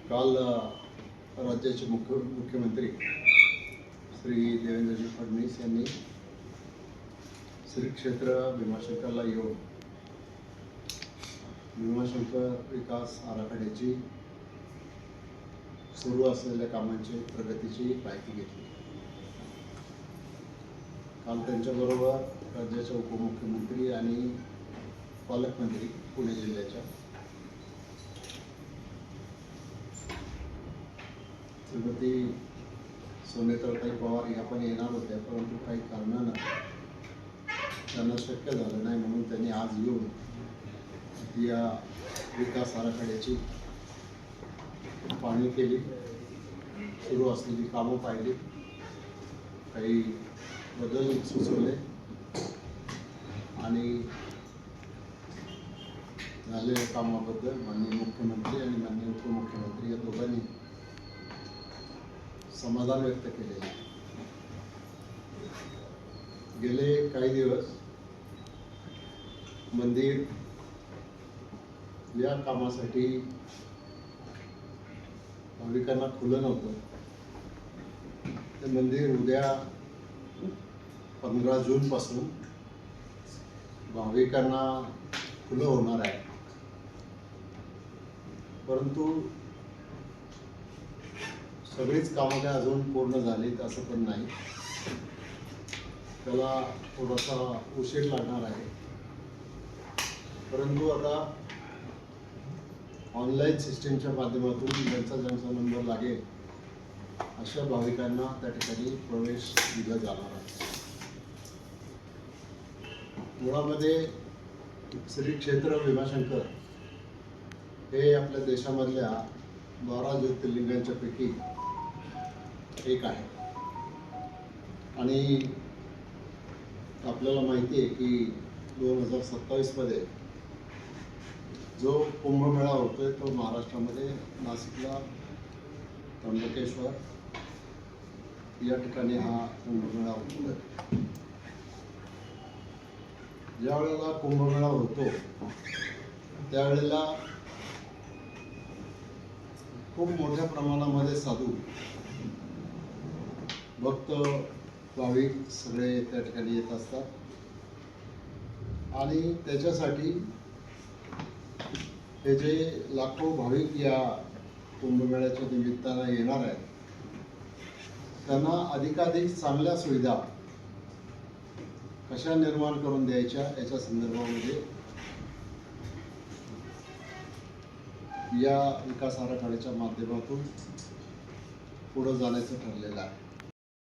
काल राज्याचे मुख्यमंत्री श्री देवेंद्रजी फडणवीस यांनी श्री क्षेत्र भीमाशंकरला येऊन भीमाशंकर विकास आराखड्याची सुरू असलेल्या कामांची प्रगतीची माहिती घेतली. काल त्यांच्याबरोबर राज्याचे उपमुख्यमंत्री आणि पालकमंत्री पुणे जिल्ह्याच्या श्रीमती सोनेताई पवार या पण येणार होत्या, परंतु काही कारणानं त्यांना शक्य झालं नाही, म्हणून त्यांनी आज येऊन या विकास आराखड्याची पाहणी केली, सुरू असलेली कामं पाहिली, काही बदल सुचवले आणि झालेल्या कामाबद्दल माननीय मुख्यमंत्री आणि माननीय उपमुख्यमंत्री या दोघांनी समाधान व्यक्त केले. गेले काही दिवस मंदिर या कामासाठी भाविकांना खुलं नव्हतं. ते मंदिर उद्या 15 जून पासून भाविकांना खुलं होणार आहे, परंतु सगळीच कामं काय अजून पूर्ण झालीत असं पण नाही. त्याला थोडासा उशीर लागणार आहे, परंतु आता ऑनलाईन सिस्टीमच्या माध्यमातून ज्यांचा नंबर लागेल अशा भाविकांना त्या ठिकाणी प्रवेश दिला जाणार आहे. मुळामध्ये श्री क्षेत्र भीमाशंकर हे आपल्या देशामधल्या 12 ज्योतिर्लिंगांच्या पैकी एक आहे आणि आपल्याला माहिती आहे की 2027 मध्ये जो कुंभमेळा होतोय तो महाराष्ट्रामध्ये नाशिकला त्र्यंबकेश्वर या ठिकाणी हा कुंभमेळा होतो. ज्या वेळेला कुंभमेळा होतो त्यावेळेला खूप मोठ्या प्रमाणामध्ये साधू भक्त भाविक सगळे त्या ठिकाणी येत असतात आणि त्याच्यासाठी हे जे लाखो भाविक या कुंभमेळ्याच्या निमित्तानं येणार आहेत त्यांना अधिकाधिक चांगल्या सुविधा कशा निर्माण करून द्यायच्या याच्या संदर्भामध्ये या विकास आराखड्याच्या माध्यमातून पुढे जाण्याचं ठरलेलं आहे.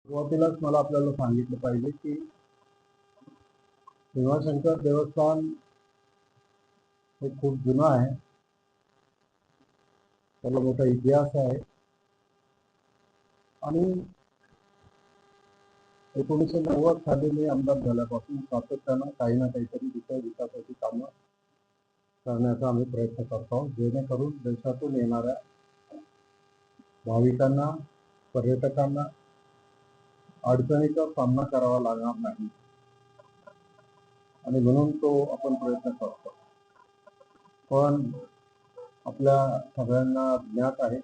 सुरुवातीलाच मला आपल्याला सांगितलं पाहिजे की भीमाशंकर देवस्थान हे खूप जुनं आहे, त्याला मोठा इतिहास आहे आणि 1990 साली मी आमदार झाल्यापासून सातत्यानं काही ना काहीतरी विकासाची कामं करण्याचा आम्ही प्रयत्न करतो, जेणेकरून देशातून येणाऱ्या भाविकांना पर्यटकांना अडचणीचा सामना करावा लागणार नाही आणि म्हणून तो आपण प्रयत्न करतो. पण आपल्या सगळ्यांना ज्ञात आहे,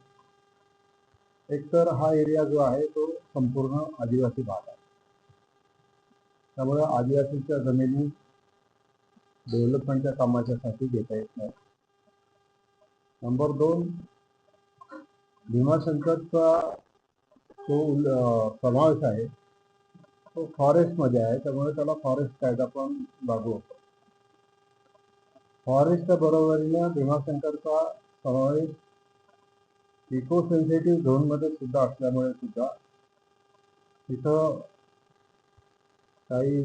एकतर हा एरिया जो आहे तो संपूर्ण आदिवासी भाग आहे, त्यामुळे आदिवासीच्या जमिनी डेव्हलपमेंटच्या कामाच्यासाठी घेता येत नाही. नंबर 2, भीमाशंकरचा तो समावेश आहे तो फॉरेस्टमध्ये आहे, त्यामुळे त्याला फॉरेस्ट कायदा पण लागू होतो. फॉरेस्टच्या बरोबरीने भीमाशंकरचा समावेश इको सेन्सिटिव्ह झोनमध्ये सुद्धा असल्यामुळे सुद्धा तिथं काही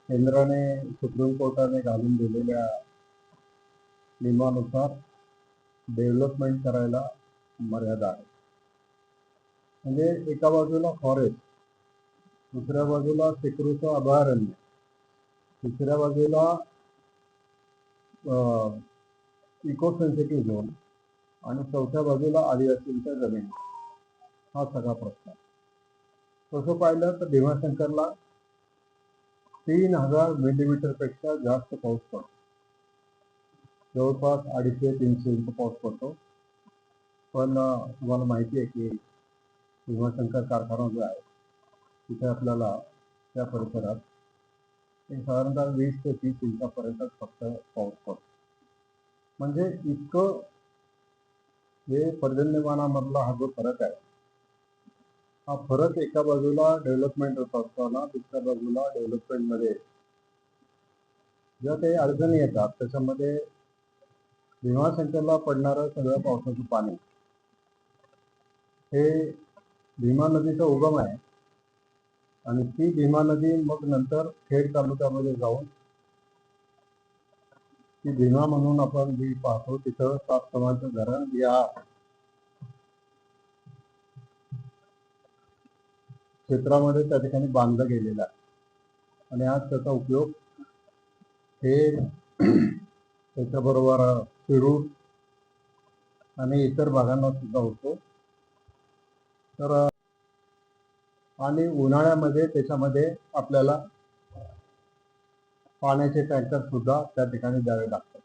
केंद्राने सुप्रीम कोर्टाने घालून दिलेल्या नियमानुसार डेव्हलपमेंट करायला मर्यादा आहे. म्हणजे एका बाजूला फॉरेस्ट, दुसऱ्या बाजूला सेक्युरिटी अभयारण्य, तिसऱ्या बाजूला इको सेन्सिटिव्ह झोन आणि चौथ्या बाजूला आदिवासींच्या जमीन, हा सगळा प्रश्न. तसं पाहिलं तर भीमाशंकरला 3000 मिलीमीटरपेक्षा जास्त पाऊस पडतो, जवळपास 250-300 इंच पाऊस पडतो पण तुम्हाला माहिती आहे की भीमाशंकर कारखाना जो आहे तिथे आपल्याला त्या परिसरात एक साधारणतः 20 ते 30 इंचापर्यंत फक्त पाऊस पडतो. म्हणजे इतकं हे पर्जन्यमानामधला हा जो फरक आहे, हा फरक एका बाजूला डेव्हलपमेंट होत असताना दुसऱ्या बाजूला डेव्हलपमेंटमध्ये ज्या काही अडचणी येतात त्याच्यामध्ये भीमाशंकरला पडणारं सगळं पावसाचं पाणी हे भीमा नदीचा उगम आहे आणि ती भीमा नदी मग नंतर खेड तालुक्यामध्ये जाऊन ती भीमा म्हणून आपण जी पाहतो तिथं सातसमाचं धरण या क्षेत्रामध्ये त्या ठिकाणी बांधलं गेलेलं आहे आणि आज त्याचा उपयोग खेड त्याच्याबरोबर शिरूर आणि इतर भागांना सुद्धा होतो. तर आणि उन्हाळ्यामध्ये त्याच्यामध्ये आपल्याला पाण्याचे टँकर सुद्धा त्या ठिकाणी द्यावे लागतात.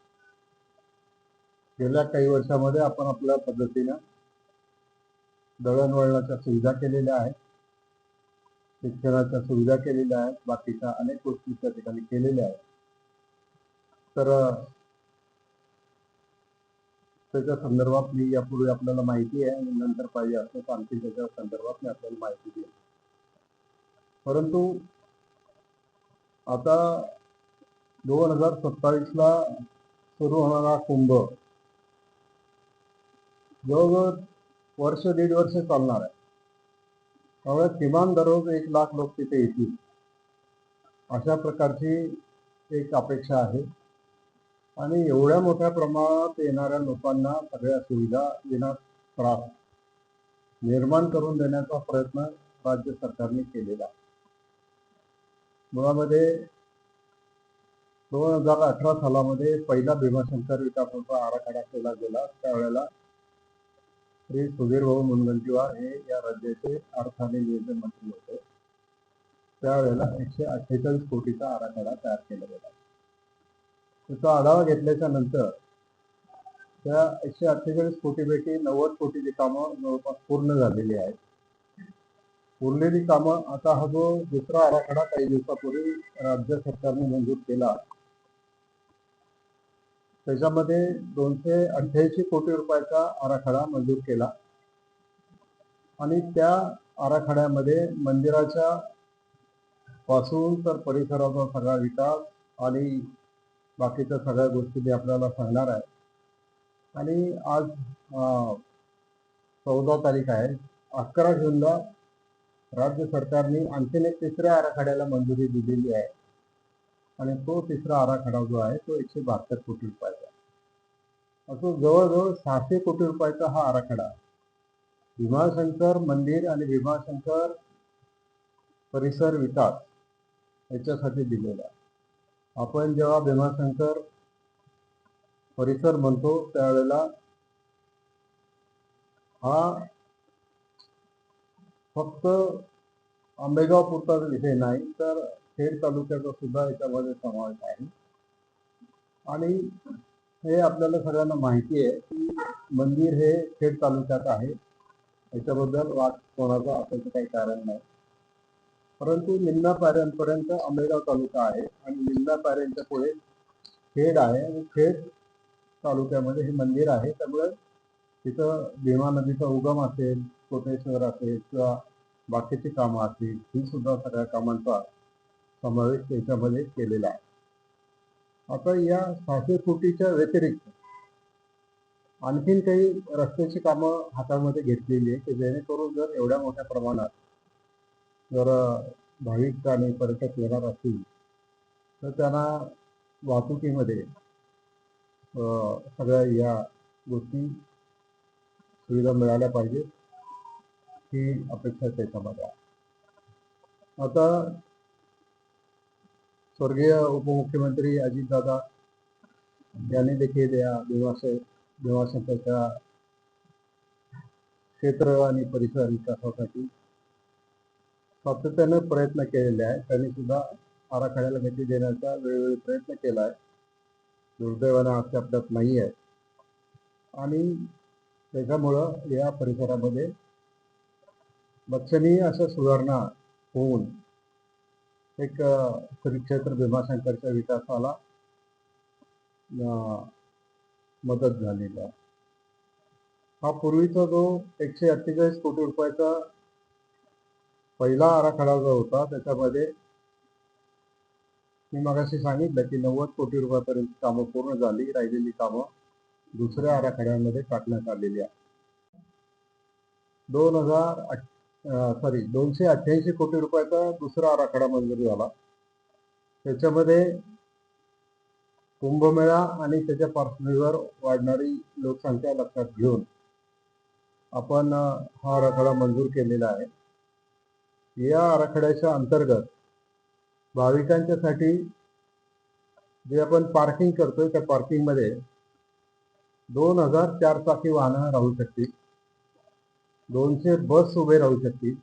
गेल्या काही वर्षामध्ये आपण आपल्या पद्धतीनं दळणवळणाच्या सुविधा केलेल्या आहेत, शिक्षणाच्या सुविधा केलेल्या आहेत, बाकीच्या अनेक गोष्टी त्या ठिकाणी केलेल्या आहेत. तर त्याच्या संदर्भात मी यापूर्वी आपल्याला माहिती आहे आणि नंतर पाहिजे असतं तर आणखी त्याच्या संदर्भात मी आपल्याला माहिती देईन. परंतु आता 2027ला सुरू होणारा कुंभ जवळजवळ वर्ष दीड वर्ष चालणार आहे. त्यामुळे किमान दररोज 1 लाख लोक तिथे येतील अशा प्रकारची एक अपेक्षा आहे आणि एवढ्या मोठ्या प्रमाणात येणाऱ्या लोकांना सगळ्या सुविधा विना त्रास निर्माण करून देण्याचा प्रयत्न राज्य सरकारने केलेला आहे. मुळामध्ये 2018 सालामध्ये पहिला भीमाशंकर विकासाचा आराखडा केला गेला. त्यावेळेला श्री सुधीर भाऊ मुनगंटीवार हे या राज्याचे अर्थ आणि नियोजन मंत्री होते. त्यावेळेला 148 कोटीचा आराखडा तयार केला गेला. त्याचा आढावा घेतल्याच्या नंतर त्या 148 कोटीपैकी 90 कोटीची कामं जवळपास पूर्ण झालेली आहेत. उरलेली कामं आता हा जो दुसरा आराखडा काही दिवसापूर्वी राज्य सरकारने मंजूर केला त्याच्यामध्ये 288 कोटी रुपयाचा आराखडा मंजूर केला आणि त्या आराखड्यामध्ये मंदिराच्या पासून तर परिसराचा सगळा विकास आणि बाकीच्या सगळ्या गोष्टी मी आपल्याला सांगणार आहे. आणि आज 14 तारीख आहे. 11 जूनला राज्य सरकारने आणखीन एक तिसऱ्या आराखड्याला मंजुरी दिलेली आहे आणि तो तिसरा आराखडा जो आहे तो 172 कोटी रुपयाचा आहे. असं जवळजवळ 600 कोटी रुपयाचा हा आराखडा भीमाशंकर मंदिर आणि भीमाशंकर परिसर विकास याच्यासाठी दिलेला आहे. आपण जेव्हा भीमाशंकर परिसर म्हणतो त्यावेळेला हा फक्त आंबेगाव पुरता विषय नाही तर खेड तालुक्याचा सुद्धा याच्यामध्ये समावेश आहे. आणि हे आपल्याला सगळ्यांना माहिती आहे की मंदिर हे खेड तालुक्यात आहे, याच्याबद्दल वाद कोणाचा असायचं काही कारण नाही. परंतु निम्म्या पायऱ्यांपर्यंत आंबेगाव तालुका आहे आणि निम्म्या पायऱ्यांच्या पुढे खेड आहे आणि खेड तालुक्यामध्ये हे मंदिर आहे. त्यामुळे तिथं भीमा नदीचा उगम असेल, कोटेश्वर असेल किंवा बाकीची कामं असतील ही सुद्धा सगळ्या कामांचा समावेश त्याच्यामध्ये केलेला आहे. आता या 600 कोटीच्या व्यतिरिक्त आणखीन काही रस्त्याची कामं हातामध्ये घेतलेली आहे की जेणेकरून जर एवढ्या मोठ्या प्रमाणात जर भाविक आणि पर्यटक येणार असतील तर त्यांना वाहतुकीमध्ये सगळ्या या गोष्टी सुविधा मिळाल्या पाहिजे ही अपेक्षा त्याच्यामध्ये आहे. आता स्वर्गीय उपमुख्यमंत्री अजितदादा यांनी देखील या भीमाशंकरच्या क्षेत्र आणि परिसर विकासासाठी सातत्याने प्रयत्न केलेले आहेत. त्यांनी सुद्धा आराखड्याला गती देण्याचा वेळोवेळी प्रयत्न केला आहे. दुर्दैवाने आज आपल्यात नाही आहे आणि त्याच्यामुळं या परिसरामध्ये लक्षणीय अशा सुधारणा होऊन एक श्री क्षेत्र भीमाशंकरच्या विकासाला मदत झालेली आहे. हा पूर्वीचा जो 148 कोटी रुपयाचा पहिला आराखडा जो होता त्याच्यामध्ये मी मगाशी सांगितलं की 90 कोटी रुपयापर्यंत कामं पूर्ण झाली, राहिलेली कामं दुसऱ्या आराखड्यामध्ये टाकण्यात आलेली आहे. 288 कोटी रुपयाचा दुसरा आराखडा मंजूर झाला. त्याच्यामध्ये कुंभमेळा आणि त्याच्या पार्श्वभूमीवर वाढणारी लोकसंख्या लक्षात घेऊन आपण हा आराखडा मंजूर केलेला आहे. या आराखड्याच्या अंतर्गत भाविकांच्यासाठी जे आपण पार्किंग करतोय त्या पार्किंगमध्ये 2000 चारचाकी वाहनं राहू शकतील, 200 बस उभे राहू शकतील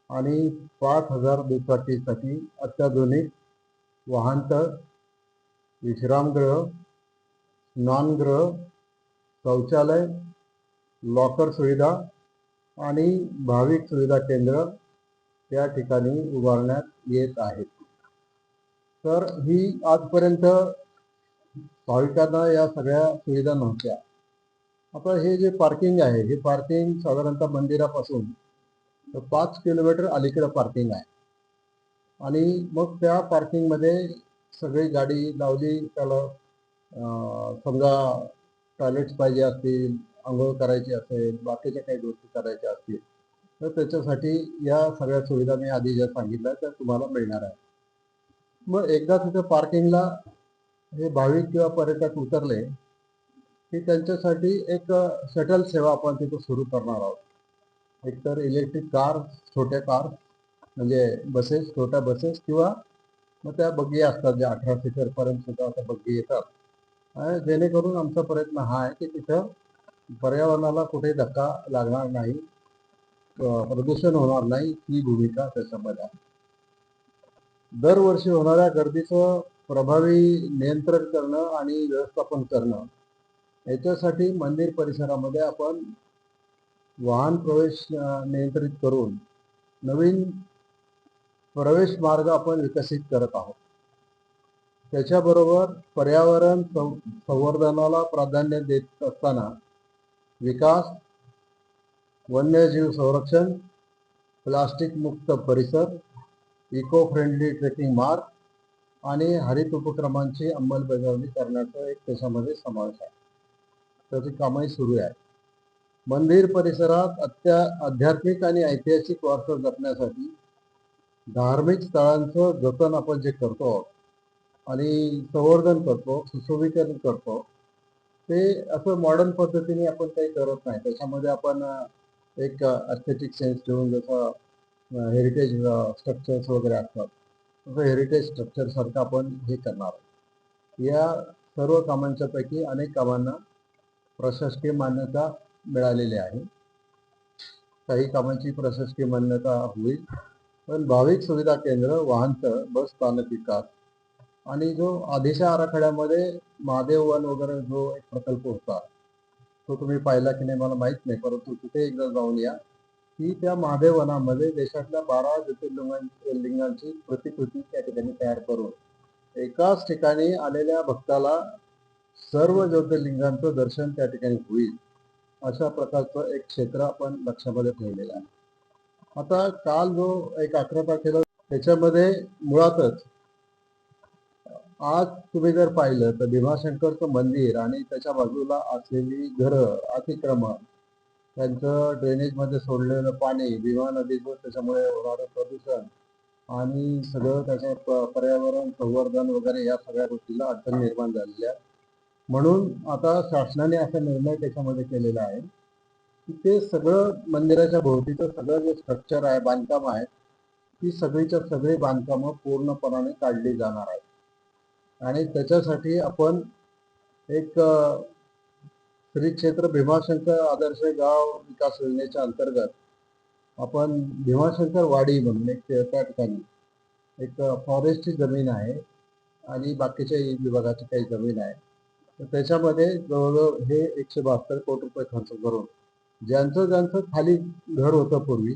आणि 5000 दुचाकीसाठी अत्याधुनिक वाहनतळ, विश्रामगृह, स्नानगृह, शौचालय, लॉकर सुविधा आणि भाविक सुविधा केंद्र त्या ठिकाणी उभारण्यात येत आहेत. तर ही आजपर्यंत भाविकांना या सगळ्या सुविधा नव्हत्या. आता हे जे पार्किंग आहे हे पार्किंग साधारणतः मंदिरापासून 5 किलोमीटर अलीकडे पार्किंग आहे आणि मग त्या पार्किंगमध्ये सगळी गाडी लावली, त्याला समजा टॉयलेट्स पाहिजे असतील, आंघोळ करायची असेल, बाकीच्या काही गोष्टी करायच्या असतील तर त्याच्यासाठी या सगळ्या सुविधा मी आधी ज्या सांगितल्या त्या तुम्हाला मिळणार आहे. मग एकदा तिथे पार्किंगला हे भाविक किंवा पर्यटक उतरले की त्यांच्यासाठी एक शटल सेवा आपण तिथे सुरू करणार आहोत. एकतर इलेक्ट्रिक कार, छोट्या कार म्हणजे बसेस, छोट्या बसेस किंवा मग त्या बग्गी असतात ज्या 18 सीटरपर्यंत सुद्धा त्या बग्गी येतात. जेणेकरून आमचा प्रयत्न हा आहे की तिथं पर्यावरणाला कुठे धक्का लागणार नाही, प्रदूषण होणार नाही, ही भूमिका त्याच्यामध्ये आहे. दरवर्षी होणाऱ्या गर्दीचं प्रभावी नियंत्रण करणं आणि व्यवस्थापन करणं याच्यासाठी मंदिर परिसरामध्ये आपण वाहन प्रवेश नियंत्रित करून नवीन प्रवेश मार्ग आपण विकसित करत आहोत. त्याच्याबरोबर पर्यावरण संवर्धनाला प्राधान्य देत असताना विकास, वन्यजीव संरक्षण, प्लास्टिक मुक्त परिसर, इको फ्रेंडली ट्रेकिंग मार्ग आणि हरित उपक्रमांची अंमलबजावणी करण्याचा एक त्याच्यामध्ये समावेश आहे. त्याची कामही सुरू आहे. मंदिर परिसरात आध्यात्मिक आणि ऐतिहासिक वारसा जपण्यासाठी धार्मिक स्थळांचं जतन आपण जे करतो आणि संवर्धन करतो, सुशोभीकरण करतो, ते असं मॉडर्न पद्धतीने आपण काही करत नाही. त्याच्यामध्ये आपण एक एस्थेटिक सेन्स ठेवून जसं हेरिटेज स्ट्रक्चर्स वगैरे असतात तसं हेरिटेज स्ट्रक्चर सारखं आपण हे करणार. या सर्व कामांच्या पैकी अनेक कामांना प्रशासकीय मान्यता मिळालेली आहे. काही कामांची प्रशासकीय मान्यता होईल, पण भाविक सुविधा केंद्र, वाहनतळ, बस स्थानक विकास आणि जो आधीच्या आराखड्यामध्ये महादेव वन वगैरे जो एक प्रकल्प होता तो तुम्ही पाहिला की नाही मला माहित नाही, परंतु तिथे एकदा जाऊन या की त्या महादेव वनामध्ये देशातल्या 12 ज्योतिर्लिंगांची प्रतिकृती त्या ठिकाणी तयार करून एकाच ठिकाणी आलेल्या भक्ताला सर्व ज्योतिर्लिंगांचं दर्शन त्या ठिकाणी होईल अशा प्रकारचं एक क्षेत्र आपण लक्षामध्ये ठेवलेलं आहे. आता काल जो एक 11 तारखेला त्याच्यामध्ये मुळातच आज तुम्ही जर पाहिलं तर भीमाशंकरचं मंदिर आणि त्याच्या बाजूला असलेली घरं, अतिक्रमण, त्यांचं ड्रेनेजमध्ये सोडलेलं पाणी, भीमा नदीचं त्याच्यामुळे होणारं प्रदूषण आणि सगळं त्याचं पर्यावरण संवर्धन वगैरे या सगळ्या गोष्टीला अडचण निर्माण झालेली आहे. म्हणून आता शासनाने असा निर्णय त्याच्यामध्ये केलेला आहे की ते सगळं मंदिराच्या भोवतीचं सगळं जे स्ट्रक्चर आहे, बांधकाम आहे, ती सगळीच्या सगळी बांधकामं पूर्णपणाने काढली जाणार आहेत. आणि त्याच्यासाठी आपण एक श्री क्षेत्र भीमाशंकर आदर्श गाव विकास योजनेच्या अंतर्गत आपण भीमाशंकर वाडी म्हणून एक त्या ठिकाणी एक फॉरेस्टची जमीन आहे आणि बाकीच्या विभागाची काही जमीन आहे. तर त्याच्यामध्ये जवळजवळ हे 172 कोटी रुपये खर्च करून ज्यांचं खाली घर होतं पूर्वी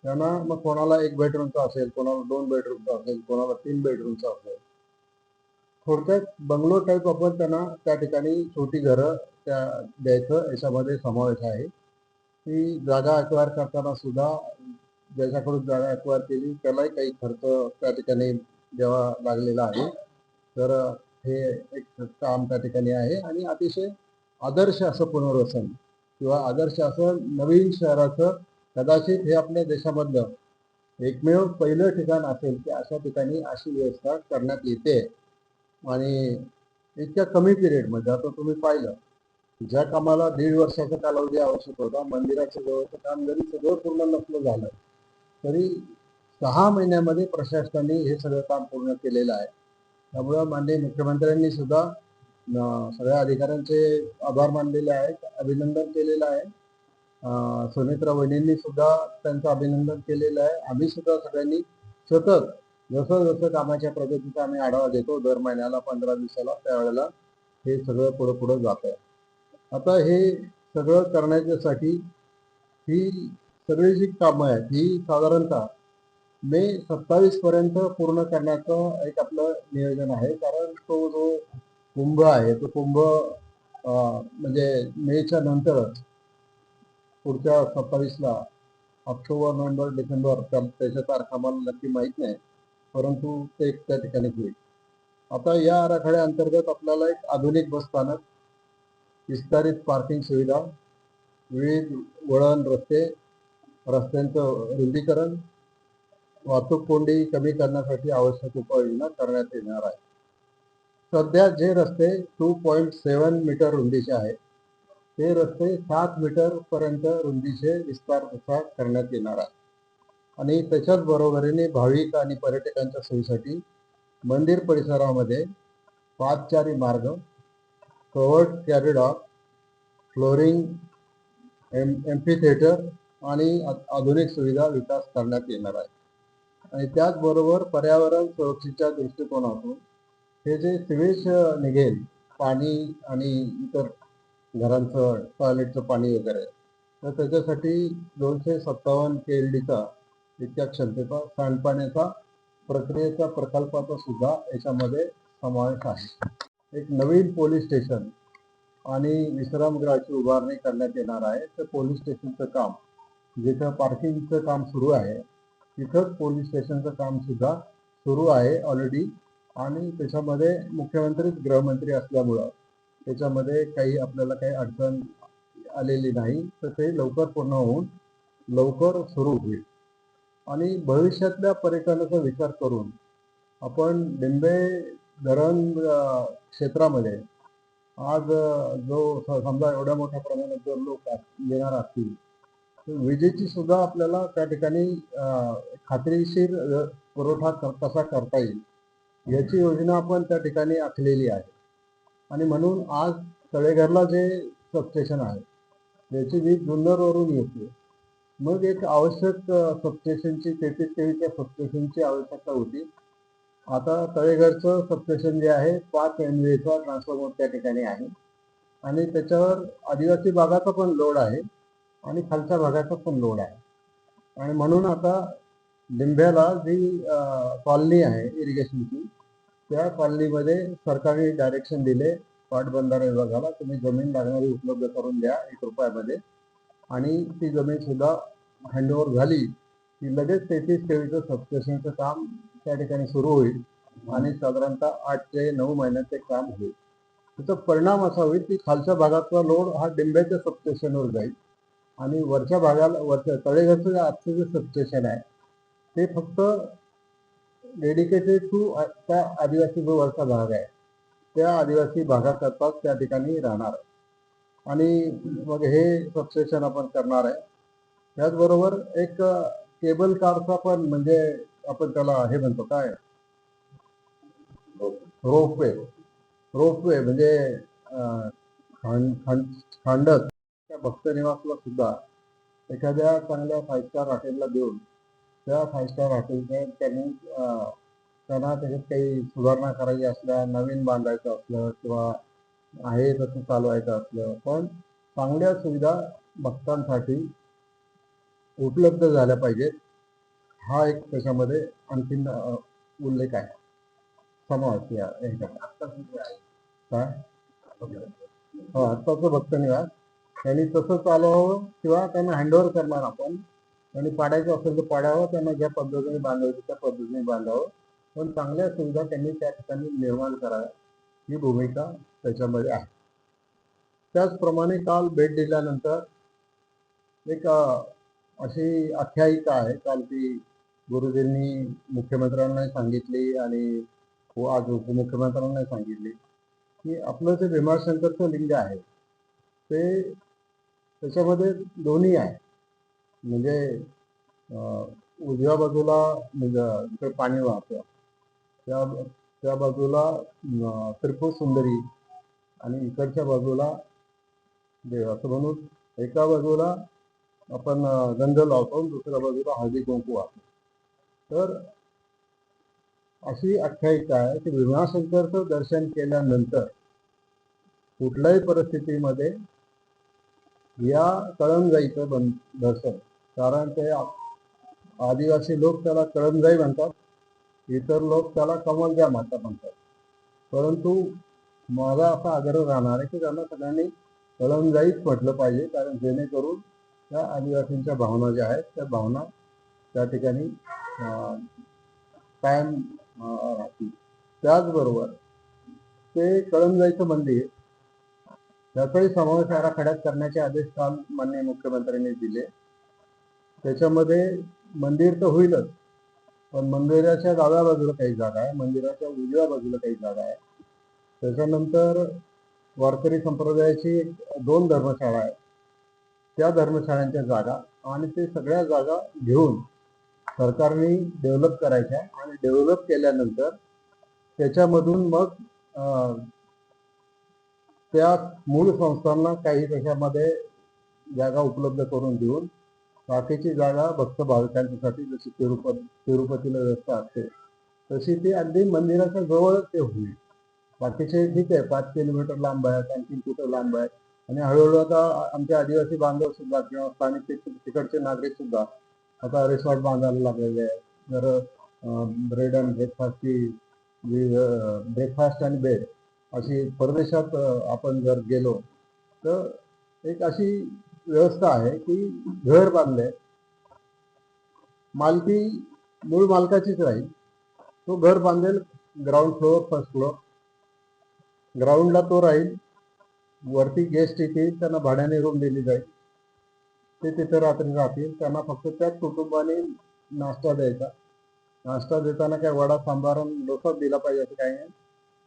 त्यांना, मग कोणाला 1 बेडरूमचा असेल, कोणाला 2 बेडरूमचा असेल, कोणाला 3 बेडरूमचा असेल, थोडक्यात बंगलो टाईप आपण त्यांना त्या ठिकाणी छोटी घरं त्या द्यायचं याच्यामध्ये समावेश आहे. ती जागा अक्वायर करताना सुद्धा ज्याच्याकडून जागा अक्वायर केली त्यालाही काही खर्च त्या ठिकाणी द्यावा लागलेला आहे. तर हे एक काम त्या ठिकाणी आहे आणि अतिशय आदर्श असं पुनर्वसन किंवा आदर्श असं नवीन शहराचं कदाचित हे आपल्या देशामधलं एकमेव पहिलं ठिकाण असेल की अशा ठिकाणी अशी व्यवस्था करण्यात येते. आणि इतक्या कमी पिरियडमध्ये आता तुम्ही पाहिलं ज्या कामाला 1.5 वर्षाचा कालावधी आवश्यक होता, मंदिराचं जवळचं काम जरी सगळं पूर्ण नसलं झालं तरी 6 महिन्यामध्ये प्रशासनाने हे सगळं काम पूर्ण केलेलं आहे. त्यामुळं माननीय मुख्यमंत्र्यांनी सुद्धा सगळ्या अधिकाऱ्यांचे आभार मानलेले आहेत, अभिनंदन केलेलं आहे. सुनेत्रा वहिनींनी सुद्धा त्यांचं अभिनंदन केलेलं आहे. आम्ही सुद्धा सगळ्यांनी सतत जसं जसं कामाच्या प्रगतीचा आम्ही आढावा घेतो दर महिन्याला 15 दिवसाला, त्यावेळेला हे सगळं पुढं पुढं जात आहे. आता हे सगळं करण्याच्यासाठी ही सगळी जी कामं आहेत ही साधारणतः मे 27 पर्यंत पूर्ण करण्याचं एक आपलं नियोजन आहे. कारण तो जो कुंभ आहे तो कुंभ म्हणजे मेच्या नंतरच पुढच्या 27ला ऑक्टोबर, नोव्हेंबर, डिसेंबर त्याच्या तारखा मला नक्की माहीत नाही, परंतु ते त्या ठिकाणी होईल. आता या आराखड्याअंतर्गत आपल्याला एक आधुनिक बसस्थानक, विस्तारित पार्किंग सुविधा, विविध वळण रस्ते, रस्त्यांचं रुंदीकरण, वाहतूक कोंडी कमी करण्यासाठी आवश्यक उपाययोजना करण्यात येणार आहे. सध्या जे रस्ते 2.7 मीटर रुंदीचे आहेत ते रस्ते 7 मीटर पर्यंत रुंदीचे विस्तार करण्यात येणार आहे. आणि त्याच्याच बरोबरीने भाविक आणि पर्यटकांच्या सोयीसाठी मंदिर परिसरामध्ये पादचारी मार्ग, covered corridor, flooring, amphi theatre आणि आधुनिक सुविधा विकास करण्यात येणार आहे. आणि त्याचबरोबर पर्यावरण सुरक्षेच्या दृष्टिकोनातून हे जे सिवेज निघेल, पाणी आणि इतर घरांचं टॉयलेटचं पाणी वगैरे, तर त्याच्यासाठी 257 KLDचा इतक्या क्षमतेचा सांडपाण्याचा प्रक्रियेच्या प्रकल्पाचा सुद्धा याच्यामध्ये समावेश आहे. एक नवीन पोलीस स्टेशन आणि विश्रामगृहाची उभारणी करण्यात येणार आहे. तर पोलीस स्टेशनचं काम, जिथं पार्किंगचं काम सुरू आहे तिथंच पोलीस स्टेशनचं काम सुद्धा सुरू आहे ऑलरेडी. आणि त्याच्यामध्ये मुख्यमंत्री गृहमंत्री असल्यामुळं त्याच्यामध्ये काही आपल्याला काही अडचण आलेली नाही, तर ते लवकर पूर्ण होऊन लवकर सुरू होईल. आणि भविष्यातल्या पर्यटनाचा विचार करून आपण डिंबे धरण क्षेत्रामध्ये आज जो समजा एवढ्या मोठ्या प्रमाणात जर लोक येणार असतील तर विजेची सुद्धा आपल्याला त्या ठिकाणी खात्रीशीर पुरवठा कसा करता येईल याची योजना आपण त्या ठिकाणी आखलेली आहे. आणि म्हणून आज तळेघरला जे सबस्टेशन आहे त्याची वीज जुन्नरवरून येते. मग एक आवश्यक सबस्टेशनची 33 KVच्या सबस्टेशनची आवश्यकता होती. आता तळेघरचं सबस्टेशन जे आहे 5 MVAचा ट्रान्सफॉर्मर त्या ठिकाणी आहे आणि त्याच्यावर आदिवासी भागाचा पण लोड आहे आणि खालच्या भागाचा पण लोड आहे. आणि म्हणून आता लिंब्याला जी कॉलनी आहे इरिगेशनची, त्या कॉलनीमध्ये सरकारने डायरेक्शन दिले पाटबंधारा विभागाला, तुम्ही जमीन लागणारी उपलब्ध करून द्या 1 रुपयामध्ये. आणि ती जमीन सुद्धा हँडओव्हर झाली की लगेच 33 KVचं सबस्टेशनचं काम त्या ठिकाणी सुरू होईल आणि साधारणतः 8 ते 9 महिन्यात ते काम होईल. त्याचा परिणाम असा होईल की खालच्या भागाचा लोड हा डिंब्याच्या सबस्टेशनवर जाईल आणि वरच्या तळेघरचं जे आजचं जे सबस्टेशन आहे ते फक्त डेडिकेटेड टू त्या आदिवासी जो वरचा भाग आहे त्या आदिवासी भागाकरताच त्या ठिकाणी राहणार आहे. आणि मग हे सबस्टेशन आपण करणार आहे. त्याचबरोबर एक केबल कारचा पण, म्हणजे आपण त्याला हे म्हणतो काय, रोपवे म्हणजे खांडत त्या भक्त निवासला सुद्धा एखाद्या चांगल्या 5 स्टार हॉटेलला देऊन त्या 5 स्टार हॉटेलच्या त्यांना त्याच्यात काही सुधारणा करायची असल्या, नवीन बांधायचं असलं किंवा आहे तसं चालवायचं असलं, पण चांगल्या सुविधा भक्तांसाठी उपलब्ध झाल्या पाहिजेत. हा एक त्याच्यामध्ये आणखीन उल्लेख आहे समाज या ह्याच्यामध्ये. काय हो, आत्ताचं भक्त निवास त्यांनी तसं चालवावं किंवा त्यांना हँडओव्हर करणार आपण. आणि पाडायचं असेल तर पाडावं, त्यांना ज्या पद्धतीने बांधायचं त्या पद्धतीने बांधावं, पण चांगल्या सुविधा त्यांनी त्या ठिकाणी निर्माण कराव्या ही भूमिका त्याच्यामध्ये आहे. त्याचप्रमाणे काल भेट दिल्यानंतर एक अशी आख्यायिका आहे काल ती गुरुजींनी मुख्यमंत्र्यांना सांगितली आणि आज उपमुख्यमंत्र्यांना सांगितली की आपलं जे भीमाशंकरचं लिंग आहे ते त्याच्यामध्ये दोन्ही आहे. म्हणजे उजव्या बाजूला जिथे पाणी वाहतं त्या त्या बाजूला त्रिपुर सुंदरी आणि इकडच्या बाजूला असं म्हणून एका बाजूला आपण गंध लावतो, दुसऱ्या बाजूला हळदी कुंकू वाहतो. तर अशी आख्यायिका आहे की भीमाशंकरचं दर्शन केल्यानंतर कुठल्याही परिस्थितीमध्ये या कळमजाईचं दर्शन, कारण ते आदिवासी लोक त्याला कळमजाई म्हणतात, इतर लोक त्याला कमलजा माता म्हणतात, परंतु माझा असा आग्रह राहणार आहे की त्यांना सगळ्यांनी कळमजाईच म्हटलं पाहिजे, कारण जेणेकरून त्या आदिवासींच्या भावना ज्या आहेत त्या भावना त्या ठिकाणी कायम राहतील. त्याचबरोबर ते कळमजाईचं मंदिर त्याचाही समावेश आराखड्यात करण्याचे आदेश काल माननीय मुख्यमंत्र्यांनी दिले. त्याच्यामध्ये मंदिर तर होईलच, पण मंदिराच्या डाव्या बाजूला काही जागा आहे, मंदिराच्या उजव्या बाजूला काही जागा आहे. त्याच्यानंतर वारकरी संप्रदायाची 2 धर्मशाळा आहेत, त्या धर्मशाळांच्या जागा आणि ते सगळ्या जागा घेऊन सरकारने डेव्हलप करायच्या आणि डेव्हलप केल्यानंतर त्याच्यामधून मग त्या मूळ संस्थांना काही त्याच्यामध्ये जागा उपलब्ध करून देऊन बाकीची जागा भक्त भाविकांसाठी, जशी तिरुपतीला व्यवस्था असते तशी ती अगदी मंदिराच्या जवळ ते होईल. बाकीचे ठीक आहे 5 किलोमीटर लांब आहेत, आणखी कुठं लांब आहेत, आणि हळूहळू आता आमचे आदिवासी बांधव सुद्धा किंवा स्थानिक तिकडचे नागरिक सुद्धा आता रिसॉर्ट बांधायला लागलेले आहेत. जर ब्रेड अँड ब्रेकफास्टची ब्रेकफास्ट आणि बेड अशी परदेशात आपण जर गेलो तर एक अशी व्यवस्था आहे की घर बांधले, मालकी मूळ मालकाचीच राहील, तो घर बांधेल ग्राउंड फ्लोअर फर्स्ट फ्लोअर, ग्राउंडला तो राहील, वरती गेस्ट येतील त्यांना भाड्याने रूम दिली जाईल, ते तिथे रात्री राहतील, त्यांना फक्त त्याच कुटुंबाने नाश्ता द्यायचा. नाश्ता देताना काय वडा सांबार डोसाच दिला पाहिजे असं काही नाही,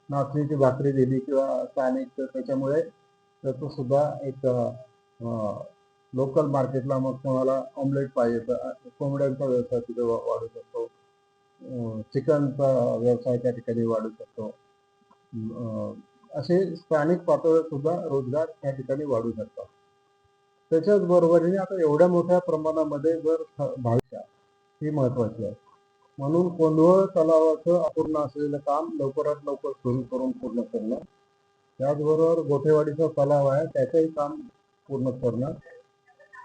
नाचणीची भाकरी दिली किंवा स्थानिक, त्याच्यामुळे त्याचं सुद्धा एक लोकल मार्केटला मग कोणाला ऑमलेट पाहिजे तर कोंबड्यांचा व्यवसाय तिथे वाढू शकतो, चिकनचा व्यवसाय त्या ठिकाणी वाढू शकतो, असे स्थानिक पातळीवर सुद्धा रोजगार त्या ठिकाणी वाढू शकतात. त्याच्याच बरोबरीने आता एवढ्या मोठ्या प्रमाणामध्ये जर भाविका ही महत्वाची आहे, म्हणून कोंढवळ तलावाचं अपूर्ण असलेलं काम लवकरात लवकर सुरू करून पूर्ण करणं, त्याचबरोबर गोठेवाडीचा तलाव आहे त्याचंही काम पूर्ण करणं,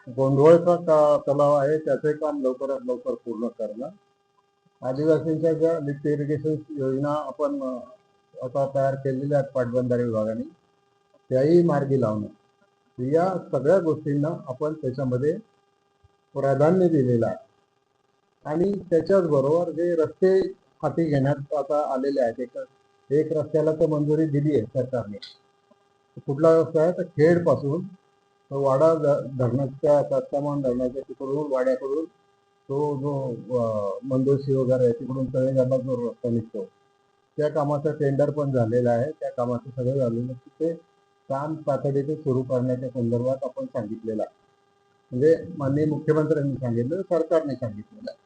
गोंधवळचा तलाव आहे त्याचंही काम लवकरात लवकर पूर्ण करणं, आदिवासींच्या ज्या लिफ्ट इरिगेशन योजना आपण आता तयार केलेल्या आहेत पाटबंधारे विभागाने, त्याही मार्गी लावणं, या सगळ्या गोष्टींना आपण त्याच्यामध्ये प्राधान्य दिलेलं आहे. आणि त्याच्याच बरोबर जे रस्ते हाती घेण्यात आता आलेले आहेत, एक रस्त्याला तर मंजुरी दिली आहे सरकारने. कुठला रस्ता आहे तर खेड पासून वाडा धरणाच्या कस्तामान धरणाच्या तिकडून वाड्याकडून तो जो मंदोशी वगैरे आहे तिकडून तळेगावला जो रस्ता निघतो त्या कामाचं टेंडर पण झालेलं आहे, त्या कामाचं सगळं झालेलं ते काम तातडीने सुरू करण्याच्या संदर्भात आपण सांगितलेलं आहे. म्हणजे माननीय मुख्यमंत्र्यांनी सांगितलं, सरकारने सांगितलेलं आहे.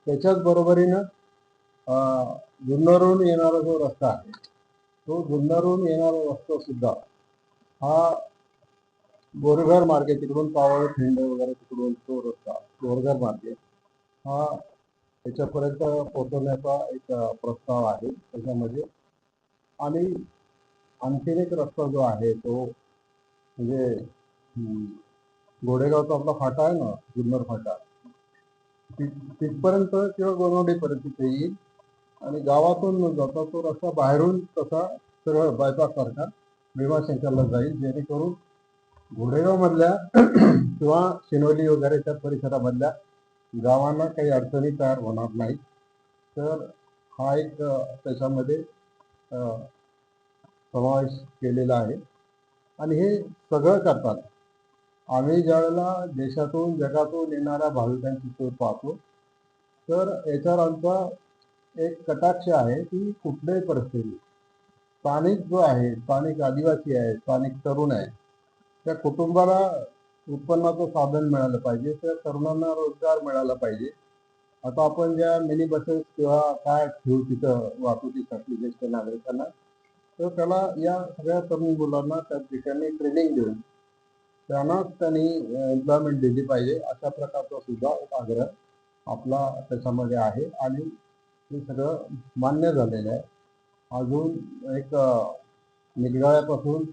त्याच्याच बरोबरीनं जुन्नरहून येणारा जो रस्ता आहे तो जुन्नरहून येणारा रस्ता सुद्धा हा बोरघर मार्गे तिकडून पावळ खिंड वगैरे तिकडून तो रस्ता बोरघर मार्गे हा त्याच्यापर्यंत पोहोचवण्याचा एक प्रस्ताव आहे त्याच्यामध्ये. आणि आणखीन एक रस्ता जो आहे तो म्हणजे घोडेगावचा आपला फाटा आहे ना, जुन्नर फाटा, तिथपर्यंत किंवा गोनवडीपर्यंत तिथे येईल आणि गावातून न जाता तो रस्ता बाहेरून तसा सरळ बायपास सारखा भीमाशंकरला जाईल, जेणेकरून घोडेगाव मधल्या किंवा शिनोली वगैरेच्या परिसरामधल्या गावांना काही अडचणी तयार होणार नाही. तर हा एक त्याच्यामध्ये समावेश केलेला आहे. आणि हे सगळं करताना आम्ही ज्यावेळेला देशातून जगातून येणाऱ्या भाविकांची सोय पाहतो, तर याच्यावर आमचा एक कटाक्ष आहे की कुठल्याही परिस्थितीत स्थानिक जो आहे, स्थानिक आदिवासी आहे, स्थानिक तरुण आहे, त्या कुटुंबाला उत्पन्नाचं साधन मिळालं पाहिजे, त्या तरुणांना रोजगार मिळाला पाहिजे. आता आपण ज्या मिनी बसेस किंवा काय ठेवू तिथं वाहतुकीसाठी ज्येष्ठ नागरिकांना, तर त्याला या सगळ्या तरुण मुलांना त्या ठिकाणी ट्रेनिंग देऊन त्यांनी एम्प्लॉयमेंट दिली पाहिजे, अशा प्रकारचा सुद्धा एक आग्रह आपला त्याच्यामध्ये आहे आणि हे सगळं मान्य झालेलं आहे. अजून एक निगडाळ्यापासून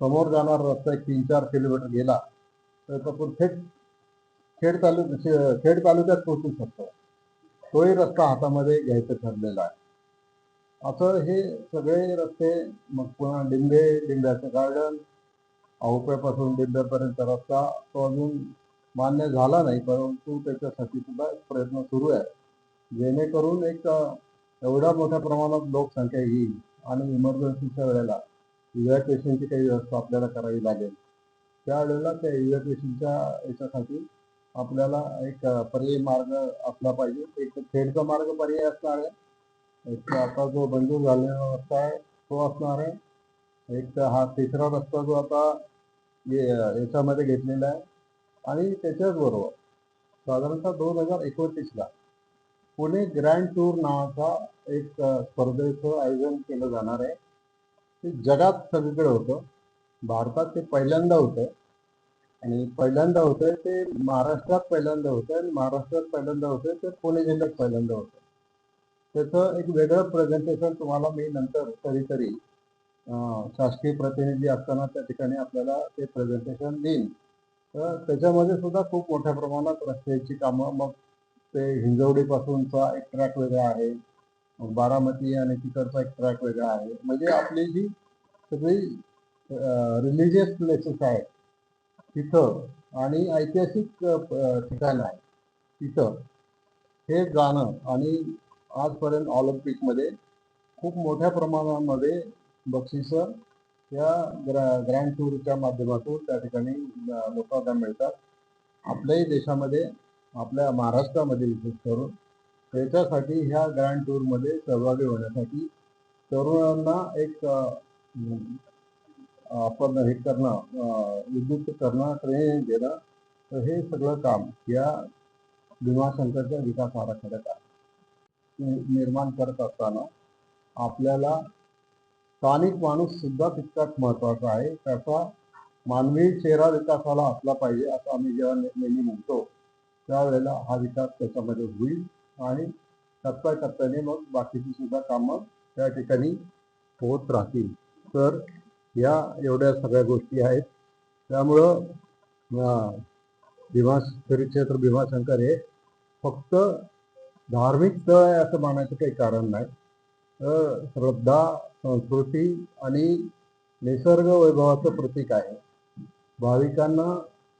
समोर जाणारा रस्ता एक 3-4 किलोमीटर गेला तर तो थेट खेड तालुक्यात पोहोचू शकतो. तोही रस्ता हातामध्ये घ्यायचं ठरलेला आहे. असं हे सगळे रस्ते, मग पुन्हा डिंब्याचं गार्डन, अहोप्यापासून डिंब्यापर्यंत रस्ता तो अजून मान्य झाला नाही, परंतु त्याच्यासाठी सुद्धा एक प्रयत्न सुरू आहे, जेणेकरून एक एवढ्या मोठ्या प्रमाणात लोकसंख्या येईल आणि इमर्जन्सीच्या वेळेला इव्हॅक्युएशनची काही व्यवस्था आपल्याला करावी लागेल. त्यावेळेला त्या इव्हॅक्युएशनच्या याच्यासाठी आपल्याला एक पर्यायी मार्ग असला पाहिजे. एक खेडचा मार्ग पर्याय असणार आहे, एक आता जो मंजूर झालेला रस्ता आहे तो असणार आहे, एक हा तिसरा रस्ता जो आता याच्यामध्ये घेतलेला आहे. आणि त्याच्याच बरोबर साधारणतः 2029ला पुणे ग्रँड टूर नावाचा एक स्पर्धेचं आयोजन केलं जाणार आहे. ते जगात सगळीकडे होतं, भारतात ते पहिल्यांदा होतं आणि पहिल्यांदा होतंय ते महाराष्ट्रात पहिल्यांदा होतंय आणि महाराष्ट्रात पहिल्यांदा होतंय ते पुणे जिल्ह्यात पहिल्यांदा होतं. त्याचं एक वेगळं प्रेझेंटेशन तुम्हाला मी नंतर कधीतरी शासकीय प्रतिनिधी असताना त्या ठिकाणी आपल्याला ते प्रेझेंटेशन देईन. तर त्याच्यामध्ये सुद्धा खूप मोठ्या प्रमाणात रस्त्याची कामं, मग ते हिंजवडीपासूनचा एक ट्रॅक वेगळा आहे, मग बारामती आणि तिकडचा एक ट्रॅक वेगळा आहे. म्हणजे आपली जी सगळी रिलिजियस प्लेसेस आहेत तिथं आणि ऐतिहासिक ठिकाण आहे तिथं हे जाणं आणि आजपर्यंत ऑलिम्पिकमध्ये खूप मोठ्या प्रमाणामध्ये बक्षिसं या ग्रँड टूरच्या माध्यमातून त्या ठिकाणी लोकांना मिळतात. आपल्याही देशामध्ये, आपल्या महाराष्ट्रामध्ये विशेष करून त्याच्यासाठी ह्या ग्रँड टूरमध्ये सहभागी होण्यासाठी तरुणांना एक आपण हे करणं, उद्युक्त करणं, ट्रेनिंग देणं, तर हे सगळं काम या भीमाशंकरच्या विकास आराखड्यात निर्माण करत असताना आपल्याला स्थानिक माणूस सुद्धा तितकाच महत्वाचा आहे. त्याचा मानवी चेहरा विकासाला असला पाहिजे, असं आम्ही जेव्हा नेहमी म्हणतो त्यावेळेला हा विकास त्याच्यामध्ये होईल आणि टप्प्याटप्प्याने मग बाकीची सुद्धा कामं त्या ठिकाणी होत राहतील. तर या एवढ्या सगळ्या गोष्टी आहेत. त्यामुळं श्रीक्षेत्र भीमाशंकर हे फक्त धार्मिक स्थळ आहे असं मानायचं काही कारण नाही. श्रद्धा, संस्कृती आणि निसर्ग वैभवाचं प्रतीक आहे. भाविकांना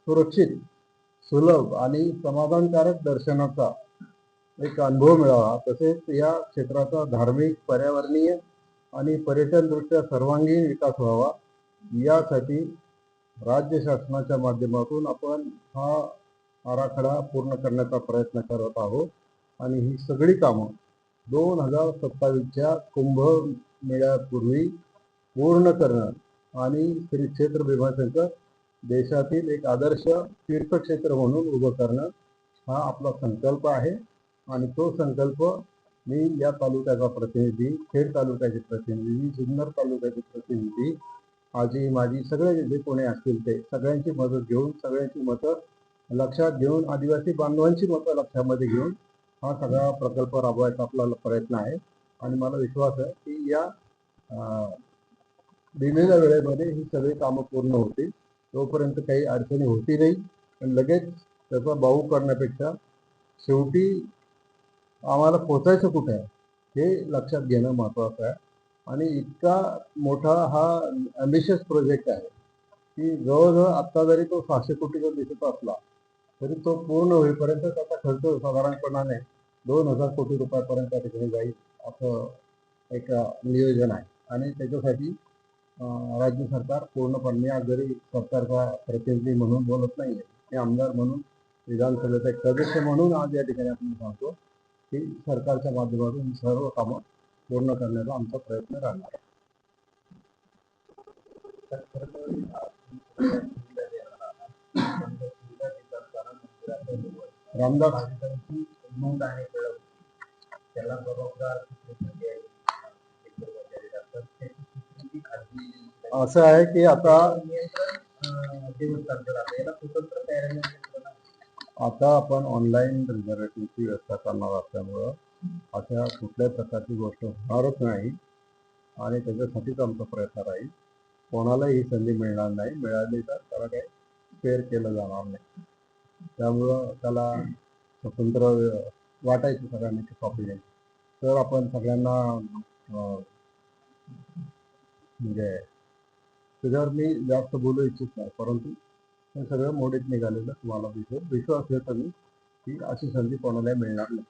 सुरक्षित, सुलभ आणि समाधानकारक दर्शनाचा एक अनुभव मिळावा, तसेच या क्षेत्राचा धार्मिक, पर्यावरणीय आणि पर्यटनदृष्ट्या सर्वांगीण विकास व्हावा, यासाठी राज्य शासनाच्या माध्यमातून आपण हा आराखडा पूर्ण करण्याचा प्रयत्न करत आहोत. आणि ही सगळी कामं 2027च्या कुंभमेळ्यापूर्वी पूर्ण करणं आणि श्री क्षेत्र भीमाशंकर देशातील एक आदर्श तीर्थक्षेत्र म्हणून उभं करणं हा आपला संकल्प आहे. आणि तो संकल्प मी या तालुक्याचा प्रतिनिधी, खेड तालुक्याचे प्रतिनिधी, जुन्नर तालुक्याचे प्रतिनिधी, आजी माजी सगळे जे कोणी असतील ते सगळ्यांची मदत घेऊन, सगळ्यांची मतं लक्षात घेऊन, आदिवासी बांधवांची मतं लक्षामध्ये घेऊन हा सगळा प्रकल्प राबवायचा आपला प्रयत्न आहे. आणि मला विश्वास आहे की या दिलेल्या वेळेमध्ये ही सगळी कामं पूर्ण होतील. तोपर्यंत काही अडचणी होती नाही. पण लगेच त्याचा बाऊ करण्यापेक्षा शेवटी आम्हाला पोचायचं कुठे आहे हे लक्षात घेणं महत्त्वाचं आहे. आणि इतका मोठा हा ॲम्बिशियस प्रोजेक्ट आहे की जवळजवळ आत्ता जरी तो 600 कोटीचा दिसत असला तरी तो पूर्ण होईपर्यंत त्याचा खर्च साधारणपणाने 2,000 कोटी रुपयापर्यंत त्या ठिकाणी जाईल असं एक नियोजन आहे. आणि त्याच्यासाठी राज्य सरकार पूर्णपणे आज जरी सरकारचा प्रतिनिधी म्हणून बोलत नाही आहे, मी आमदार म्हणून विधानसभेचा एक सदस्य म्हणून आज या ठिकाणी आपण सांगतो की सरकारच्या माध्यमातून ही सर्व कामं पूर्ण करण्याचा आमचा प्रयत्न राहणार आहे. रामदास असं आहे की आता आपण ऑनलाईन रिझर्वेशनची व्यवस्था करणार असल्यामुळं अशा कुठल्याही प्रकारची गोष्ट होणारच नाही आणि त्याच्यासाठीच आमचा प्रयत्न राहील. कोणालाही ही संधी मिळणार नाही. मिळाली तर त्याला काही फेअर केलं जाणार नाही. त्यामुळं त्याला स्वतंत्र वाटायचं सगळ्यांनी कॉपी घ्यायची. तर आपण सगळ्यांना म्हणजे त्याच्यावर मी जास्त बोलू इच्छित नाही, परंतु हे सगळं मोडीत निघालेलं तुम्हाला दिसेल. विश्वास ठेवतो मी की अशी संधी कोणालाही मिळणार नाही.